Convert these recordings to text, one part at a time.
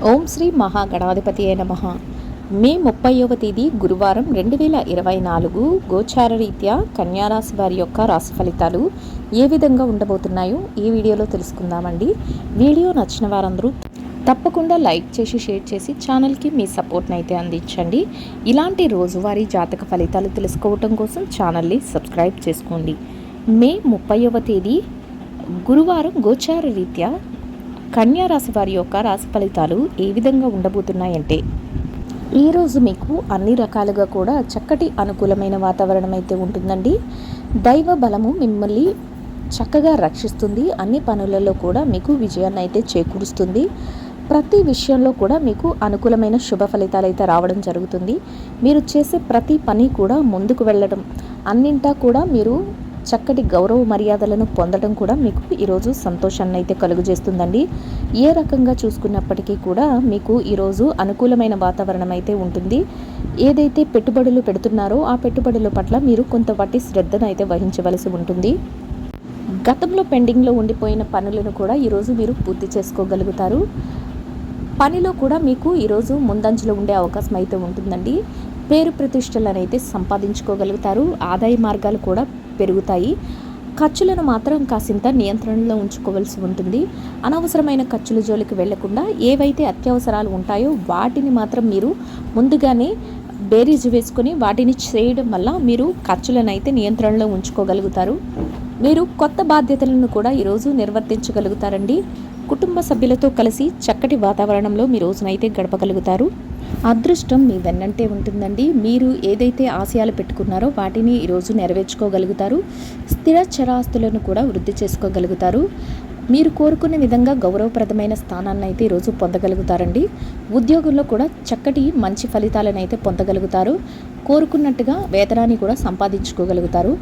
ఓం శ్రీ మహాగణాధిపతియే నమః. మే 30వ తేదీ గురువారం 2024 గోచార రీత్యా కన్యారాశి వారి యొక్క రాశి ఫలితాలు ఏ విధంగా ఉండబోతున్నాయో ఈ వీడియోలో తెలుసుకుందామండి. వీడియో నచ్చిన వారందరూ తప్పకుండా లైక్ చేసి షేర్ చేసి ఛానల్కి మీ సపోర్ట్ని అయితే అందించండి. ఇలాంటి రోజువారీ జాతక ఫలితాలు తెలుసుకోవటం కోసం ఛానల్ని సబ్స్క్రైబ్ చేసుకోండి. మే 30వ తేదీ గురువారం గోచార రీత్యా కన్యారాశి వారి యొక్క రాశి ఫలితాలు ఏ విధంగా ఉండబోతున్నాయంటే, ఈరోజు మీకు అన్ని రకాలుగా కూడా చక్కటి అనుకూలమైన వాతావరణం అయితే ఉంటుందండి. దైవ బలము మిమ్మల్ని చక్కగా రక్షిస్తుంది. అన్ని పనులలో కూడా మీకు విజయాన్ని అయితే చేకూరుస్తుంది. ప్రతి విషయంలో కూడా మీకు అనుకూలమైన శుభ ఫలితాలు అయితే రావడం జరుగుతుంది. మీరు చేసే ప్రతి పని కూడా ముందుకు వెళ్ళడం, అన్నింటా కూడా మీరు చక్కటి గౌరవ మర్యాదలను పొందడం కూడా మీకు ఈరోజు సంతోషాన్ని అయితే కలుగజేస్తుందండి. ఏ రకంగా చూసుకున్నప్పటికీ కూడా మీకు ఈరోజు అనుకూలమైన వాతావరణం అయితే ఉంటుంది. ఏదైతే పెట్టుబడులు పెడుతున్నారో ఆ పెట్టుబడుల పట్ల మీరు కొంత వాటి శ్రద్ధను అయితే వహించవలసి ఉంటుంది. గతంలో పెండింగ్లో ఉండిపోయిన పనులను కూడా ఈరోజు మీరు పూర్తి చేసుకోగలుగుతారు. పనిలో కూడా మీకు ఈరోజు ముందంజలో ఉండే అవకాశం అయితే ఉంటుందండి. పేరు ప్రతిష్టలను అయితే సంపాదించుకోగలుగుతారు. ఆదాయ మార్గాలు కూడా పెరుగుతాయి. ఖర్చులను మాత్రం కాసింత నియంత్రణలో ఉంచుకోవాల్సి ఉంటుంది. అనవసరమైన ఖర్చుల జోలికి వెళ్లకుండా ఏవైతే అత్యవసరాలు ఉంటాయో వాటిని మాత్రం మీరు ముందుగానే బేరీజు వేసుకొని వాటిని చేయడం వల్ల మీరు ఖర్చులను అయితే నియంత్రణలో ఉంచుకోగలుగుతారు. మీరు కొత్త బాధ్యతలను కూడా ఈరోజు నిర్వర్తించగలుగుతారండి. కుటుంబ సభ్యులతో కలిసి చక్కటి వాతావరణంలో మీ రోజునైతే గడపగలుగుతారు. అదృష్టం మీ వెన్నంటే ఉంటుందండి. మీరు ఏదైతే ఆశయాలు పెట్టుకున్నారో వాటిని ఈరోజు నెరవేర్చుకోగలుగుతారు. స్థిర చరాస్తులను కూడా వృద్ధి చేసుకోగలుగుతారు. మీరు కోరుకునే విధంగా గౌరవప్రదమైన స్థానాన్ని అయితే ఈరోజు పొందగలుగుతారండి. ఉద్యోగంలో కూడా చక్కటి మంచి ఫలితాలను అయితే పొందగలుగుతారు. కోరుకున్నట్టుగా వేతనాన్ని కూడా సంపాదించుకోగలుగుతారు.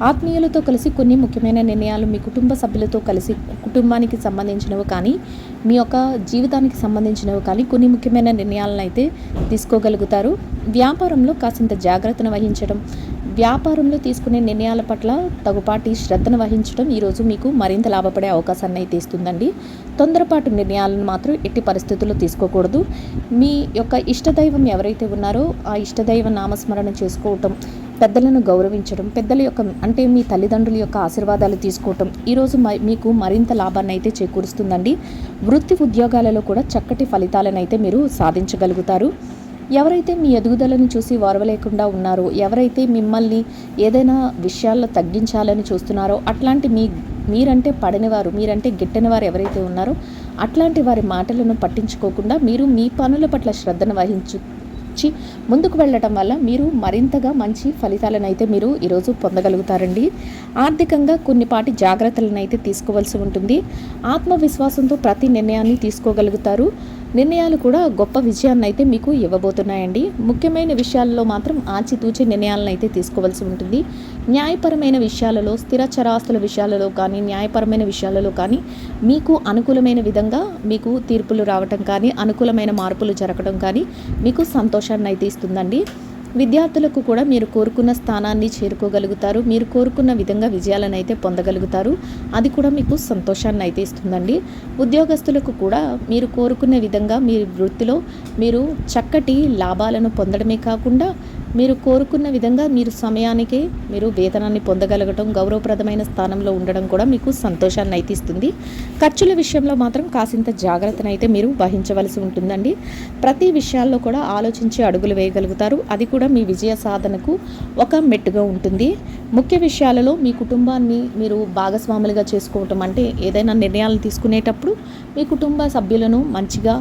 ఆత్మీయులతో కలిసి కొన్ని ముఖ్యమైన నిర్ణయాలు, మీ కుటుంబ సభ్యులతో కలిసి కుటుంబానికి సంబంధించినవి కానీ మీ యొక్క జీవితానికి సంబంధించినవి కానీ కొన్ని ముఖ్యమైన నిర్ణయాలను అయితే తీసుకోగలుగుతారు. వ్యాపారంలో కాసింత జాగ్రత్తను వహించడం, వ్యాపారంలో తీసుకునే నిర్ణయాల పట్ల తగుపాటి శ్రద్ధను వహించడం ఈరోజు మీకు మరింత లాభపడే అవకాశాన్ని అయితే ఇస్తుందండి. తొందరపాటు నిర్ణయాలను మాత్రం ఎట్టి పరిస్థితుల్లో తీసుకోకూడదు. మీ యొక్క ఇష్టదైవం ఎవరైతే ఉన్నారో ఆ ఇష్టదైవ నామస్మరణ చేసుకోవటం, పెద్దలను గౌరవించడం, పెద్దల యొక్క అంటే మీ తల్లిదండ్రుల యొక్క ఆశీర్వాదాలు తీసుకోవటం ఈరోజు మీకు మరింత లాభాన్ని అయితే చేకూరుస్తుందండి. వృత్తి ఉద్యోగాలలో కూడా చక్కటి ఫలితాలను అయితే మీరు సాధించగలుగుతారు. ఎవరైతే మీ ఎదుగుదలను చూసి ఓర్వలేకుండా ఉన్నారో, ఎవరైతే మిమ్మల్ని ఏదైనా విషయాల్లో తగ్గించాలని చూస్తున్నారో, అట్లాంటి మీరంటే పడనివారు, మీరంటే గిట్టనివారు ఎవరైతే ఉన్నారో అట్లాంటి వారి మాటలను పట్టించుకోకుండా మీరు మీ పనుల పట్ల శ్రద్ధను ముందుకు వెళ్ళటం వల్ల మీరు మరింతగా మంచి ఫలితాలను అయితే మీరు ఈరోజు పొందగలుగుతారండి. ఆర్థికంగా కొన్నిపాటి జాగ్రత్తలను అయితే తీసుకోవాల్సి ఉంటుంది. ఆత్మవిశ్వాసంతో ప్రతి నిర్ణయాన్ని తీసుకోగలుగుతారు. నిర్ణయాలు కూడా గొప్ప విజయాన్ని అయితే మీకు ఇవ్వబోతున్నాయండి. ముఖ్యమైన విషయాల్లో మాత్రం ఆచితూచి నిర్ణయాలను అయితే తీసుకోవాల్సి ఉంటుంది. న్యాయపరమైన విషయాలలో, స్థిర చరాస్తుల విషయాలలో కానీ, న్యాయపరమైన విషయాలలో కానీ మీకు అనుకూలమైన విధంగా మీకు తీర్పులు రావటం కానీ, అనుకూలమైన మార్పులు జరగడం కానీ మీకు సంతోషాన్ని అయితే ఇస్తుందండి. విద్యార్థులకు కూడా మీరు కోరుకున్న స్థానాన్ని చేరుకోగలుగుతారు. మీరు కోరుకున్న విధంగా విజయాలను అయితే పొందగలుగుతారు. అది కూడా మీకు సంతోషాన్ని అయితే ఇస్తుందండి. ఉద్యోగస్తులకు కూడా మీరు కోరుకున్న విధంగా మీ వృత్తిలో మీరు చక్కటి లాభాలను పొందడమే కాకుండా మీరు కోరుకున్న విధంగా మీరు సమయానికే మీరు వేతనాన్ని పొందగలగటం, గౌరవప్రదమైన స్థానంలో ఉండడం కూడా మీకు సంతోషాన్ని అయితే ఇస్తుంది. ఖర్చుల విషయంలో మాత్రం కాసింత జాగ్రత్తను అయితే మీరు వహించవలసి ఉంటుందండి. ప్రతి విషయాల్లో కూడా ఆలోచించి అడుగులు వేయగలుగుతారు. అది కూడా మీ విజయ సాధనకు ఒక మెట్టుగా ఉంటుంది. ముఖ్య విషయాలలో మీ కుటుంబాన్ని మీరు భాగస్వాములుగా చేసుకోవటం, అంటే ఏదైనా నిర్ణయాలు తీసుకునేటప్పుడు మీ కుటుంబ సభ్యులను మంచిగా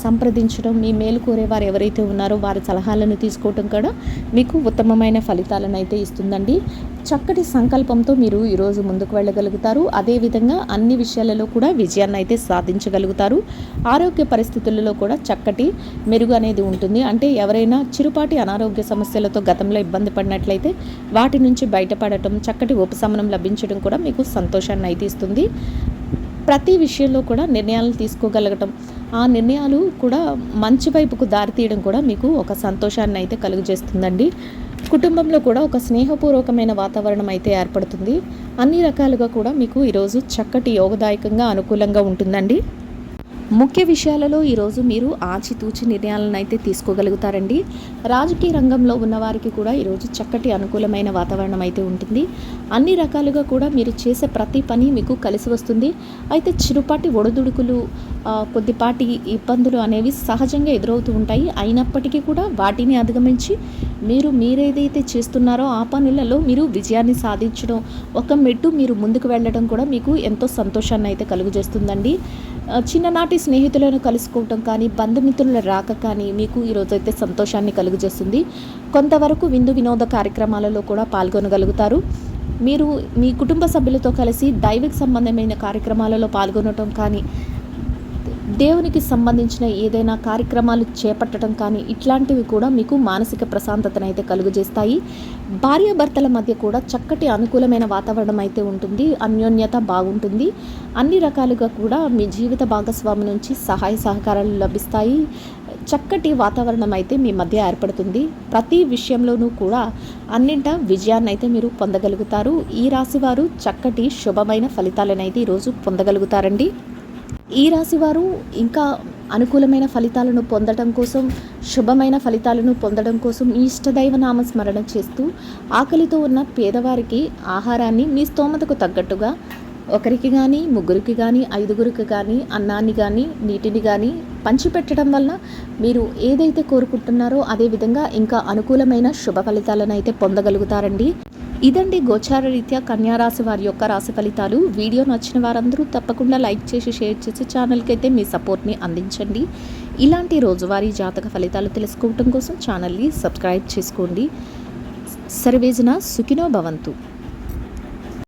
సంప్రదించడం, మీ మేలు కోరేవారు ఎవరైతే ఉన్నారో వారి సలహాలను తీసుకోవటం కూడా మీకు ఉత్తమమైన ఫలితాలను అయితే ఇస్తుందండి. చక్కటి సంకల్పంతో మీరు ఈరోజు ముందుకు వెళ్ళగలుగుతారు. అదేవిధంగా అన్ని విషయాలలో కూడా విజయాన్ని అయితే సాధించగలుగుతారు. ఆరోగ్య పరిస్థితులలో కూడా చక్కటి మెరుగు అనేది ఉంటుంది. అంటే ఎవరైనా చిరుపాటి అనారోగ్య సమస్యలతో గతంలో ఇబ్బంది పడినట్లయితే వాటి నుంచి బయటపడటం, చక్కటి ఉపశమనం లభించడం కూడా మీకు సంతోషాన్ని అయితే ఇస్తుంది. ప్రతి విషయంలో కూడా నిర్ణయాలు తీసుకోగలగటం, ఆ నిర్ణయాలు కూడా మంచి వైపుకు దారితీయడం కూడా మీకు ఒక సంతోషాన్ని అయితే కలుగజేస్తుందండి. కుటుంబంలో కూడా ఒక స్నేహపూర్వకమైన వాతావరణం అయితే ఏర్పడుతుంది. అన్ని రకాలుగా కూడా మీకు ఈరోజు చక్కటి యోగదాయకంగా అనుకూలంగా ఉంటుందండి. ముఖ్య విషయాలలో ఈరోజు మీరు ఆచితూచి నిర్ణయాలను అయితే తీసుకోగలుగుతారండి. రాజకీయ రంగంలో ఉన్నవారికి కూడా ఈరోజు చక్కటి అనుకూలమైన వాతావరణం అయితే ఉంటుంది. అన్ని రకాలుగా కూడా మీరు చేసే ప్రతి పని మీకు కలిసి వస్తుంది. అయితే చిరుపాటి ఒడిదుడుకులు, కొద్దిపాటి ఇబ్బందులు అనేవి సహజంగా ఎదురవుతూ ఉంటాయి. అయినప్పటికీ కూడా వాటిని అధిగమించి మీరేదైతే చేస్తున్నారో ఆ పనులలో మీరు విజయాన్ని సాధించడం, ఒక మెట్టు మీరు ముందుకు వెళ్ళడం కూడా మీకు ఎంతో సంతోషాన్ని అయితే కలుగజేస్తుందండి. చిన్ననాటి స్నేహితులను కలుసుకోవటం కానీ, బంధుమిత్రుల రాక కానీ మీకు ఈరోజైతే సంతోషాన్ని కలుగజేస్తుంది. కొంతవరకు విందు వినోద కార్యక్రమాలలో కూడా పాల్గొనగలుగుతారు. మీరు మీ కుటుంబ సభ్యులతో కలిసి దైవిక సంబంధమైన కార్యక్రమాలలో పాల్గొనటం కానీ, దేవునికి సంబంధించిన ఏదైనా కార్యక్రమాలు చేపట్టడం కానీ, ఇట్లాంటివి కూడా మీకు మానసిక ప్రశాంతతను అయితే కలుగజేస్తాయి. భార్యాభర్తల మధ్య కూడా చక్కటి అనుకూలమైన వాతావరణం అయితే ఉంటుంది. అన్యోన్యత బాగుంటుంది. అన్ని రకాలుగా కూడా మీ జీవిత భాగస్వామి నుంచి సహాయ సహకారాలు లభిస్తాయి. చక్కటి వాతావరణం అయితే మీ మధ్య ఏర్పడుతుంది. ప్రతి విషయంలోనూ కూడా అన్నింటా విజయాన్ని అయితే మీరు పొందగలుగుతారు. ఈ రాశివారు చక్కటి శుభమైన ఫలితాలను అయితే ఈరోజు పొందగలుగుతారండి. ఈ రాశివారు ఇంకా అనుకూలమైన ఫలితాలను పొందడం కోసం, శుభమైన ఫలితాలను పొందడం కోసం మీ ఇష్టదైవ నామస్మరణ చేస్తూ ఆకలితో ఉన్న పేదవారికి ఆహారాన్ని మీ స్తోమతకు తగ్గట్టుగా ఒకరికి కానీ, ముగ్గురికి కానీ, 5గురికి కానీ అన్నాన్ని కానీ, నీటిని కానీ పంచిపెట్టడం వల్ల మీరు ఏదైతే కోరుకుంటున్నారో అదేవిధంగా ఇంకా అనుకూలమైన శుభ ఫలితాలను అయితే పొందగలుగుతారండి. ఇదండి గోచార రీత్యా కన్యారాశి వారి యొక్క రాశి ఫలితాలు. వీడియో నచ్చిన వారందరూ తప్పకుండా లైక్ చేసి, షేర్ చేసి ఛానల్కి అయితే మీ సపోర్ట్ని అందించండి. ఇలాంటి రోజువారీ జాతక ఫలితాలు తెలుసుకోవటం కోసం ఛానల్ని సబ్స్క్రైబ్ చేసుకోండి. సర్వేజన సుఖినో భవంతు.